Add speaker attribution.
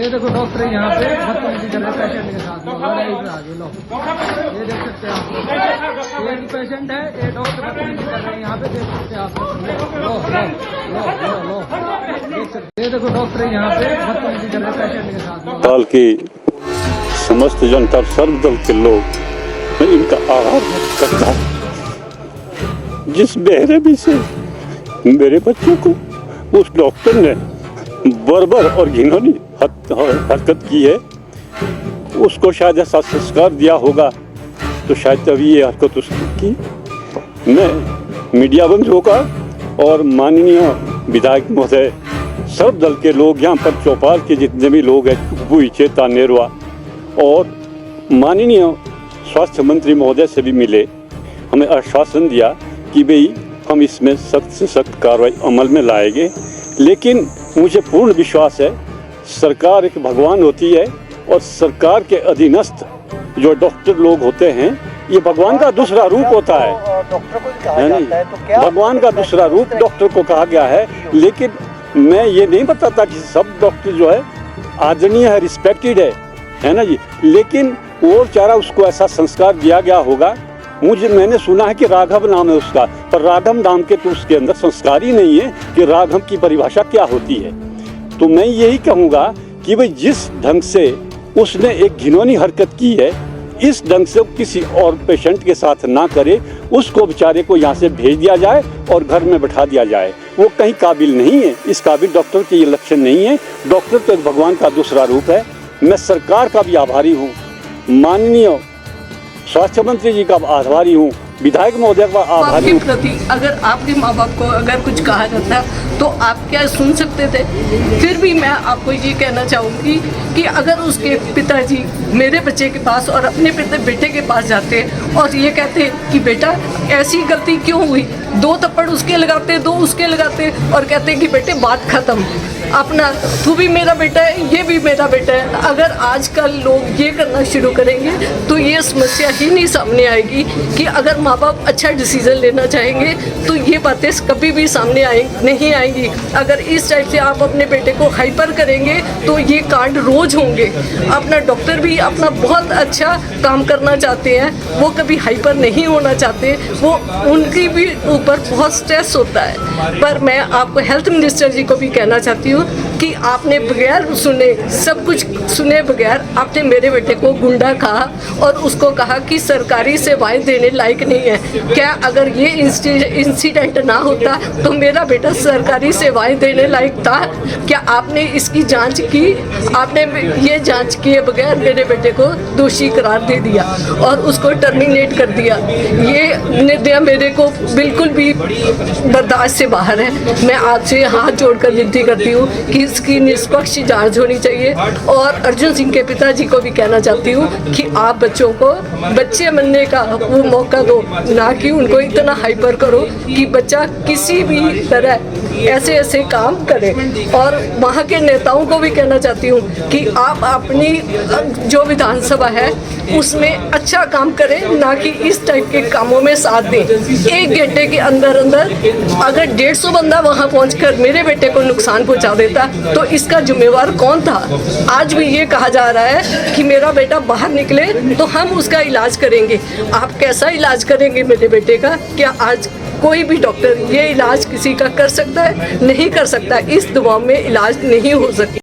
Speaker 1: ये देखो डॉक्टर यहाँ पे बदतमीजी कर रहे पेशेंट के साथ में आगे लो, ये देख सकते हैं आप, ये पेशेंट है, ये डॉक्टर बदतमीजी कर रहे हैं यहाँ पे, देख सकते हैं आप। लो लो लो लो लो देख सकते, ये देखो डॉक्टर यहाँ पे बदतमीजी कर रहे पेशेंट के साथ में।
Speaker 2: काल की समस्त जनता सर्वदल के लोग मैं इनका आभार व्यक्त करता हूँ। जिस बेरहमी से मेरे बच्चों को उस डॉक्टर ने बर्बर और घिनौनी हरकत की है, उसको शायद ऐसा संस्कार दिया होगा तो शायद तभी ये हरकत उसकी की। मैं मीडिया बंधुओं का और माननीय विधायक महोदय सब दल के लोग यहाँ पर चौपाल के जितने भी लोग हैं, चुप्पू इचेता नेरवा और माननीय स्वास्थ्य मंत्री महोदय से भी मिले, हमें आश्वासन दिया कि भाई हम इसमें सख्त से सख्त कार्रवाई अमल में लाएंगे। लेकिन मुझे पूर्ण विश्वास है सरकार एक भगवान होती है और सरकार के अधीनस्थ जो डॉक्टर लोग होते हैं ये भगवान का दूसरा रूप होता है।
Speaker 3: डॉक्टर को कहा जाता है, तो क्या
Speaker 2: भगवान का दूसरा रूप डॉक्टर को कहा गया है। लेकिन मैं ये नहीं बताता कि सब डॉक्टर जो है आदरणीय है, रिस्पेक्टेड है ना जी। लेकिन वो चारा उसको ऐसा संस्कार दिया गया होगा। मैंने सुना है कि राघव नाम है उसका, पर राघव नाम के तो उसके अंदर संस्कार ही नहीं है कि राघव की परिभाषा क्या होती है। तो मैं यही कहूँगा कि भाई जिस ढंग से उसने एक घिनौनी हरकत की है, इस ढंग से किसी और पेशेंट के साथ ना करे, उसको बेचारे को यहाँ से भेज दिया जाए और घर में बैठा दिया जाए। वो कहीं काबिल नहीं है, इस काबिल डॉक्टर के ये लक्षण नहीं है। डॉक्टर तो एक भगवान का दूसरा रूप है। मैं सरकार का भी आभारी हूँ, माननीय स्वास्थ्य मंत्री जी का आभारी हूँ, विधायक महोदय का आभारी हूँ।
Speaker 4: प्रति अगर आपके माँ बाप को अगर कुछ कहा जाता तो आप क्या सुन सकते थे? फिर भी मैं आपको ये कहना चाहूँगी कि अगर उसके पिताजी मेरे बच्चे के पास और अपने बेटे के पास जाते और ये कहते कि बेटा ऐसी गलती क्यों हुई, 2 थप्पड़ उसके लगाते, 2 उसके लगाते और कहते कि बेटे बात ख़त्म, अपना तू भी मेरा बेटा है, ये भी मेरा बेटा है। अगर आजकल लोग ये करना शुरू करेंगे तो ये समस्या ही नहीं सामने आएगी कि अगर माँ बाप अच्छा डिसीजन लेना चाहेंगे तो ये बातें कभी भी सामने नहीं आएंगी। अगर इस टाइप से आप अपने बेटे को हाइपर करेंगे तो ये कांड रोज होंगे। अपना डॉक्टर भी अपना बहुत अच्छा काम करना चाहते हैं, वो कभी हाइपर नहीं होना चाहते, वो उनकी भी ऊपर बहुत स्ट्रेस होता है। पर मैं आपको हेल्थ मिनिस्टर जी को भी कहना चाहती हूँ कि आपने बगैर सुने, सब कुछ सुने बगैर आपने मेरे बेटे को गुंडा कहा और उसको कहा कि सरकारी सेवाएं देने लायक नहीं है। क्या अगर ये इंसिडेंट ना होता तो मेरा बेटा सरकारी सेवाएं देने लायक था? क्या आपने इसकी जांच की? आपने ये जांच किए बगैर मेरे बेटे को दोषी करार दे दिया और उसको टर्मिनेट कर दिया। ये निर्णय मेरे को बिल्कुल भी बर्दाश्त से बाहर है। मैं आपसे हाथ जोड़कर विनती करती हूँ कि इसकी निष्पक्ष जांच होनी चाहिए। और अर्जुन सिंह के पिताजी को भी कहना चाहती हूँ कि आप बच्चों को बच्चे बनने का वो मौका दो, ना कि उनको इतना हाइपर करो कि बच्चा किसी भी तरह ऐसे काम करे। और वहाँ के नेताओं को भी कहना चाहती हूँ कि आप अपनी जो विधानसभा है उसमें अच्छा काम करें, ना कि इस टाइप के कामों में साथ दें। 1 घंटे के अंदर अंदर अगर 150 बंदा वहाँ पहुँचकर मेरे बेटे को नुकसान पहुँचा देता तो इसका जिम्मेवार कौन था? आज भी ये कहा जा रहा है कि मेरा बेटा बाहर निकले तो हम उसका इलाज करेंगे। आप कैसा इलाज करेंगे मेरे बेटे का? क्या आज कोई भी डॉक्टर ये इलाज किसी का कर सकता है? नहीं कर सकता। इस दवा में इलाज नहीं हो सकता।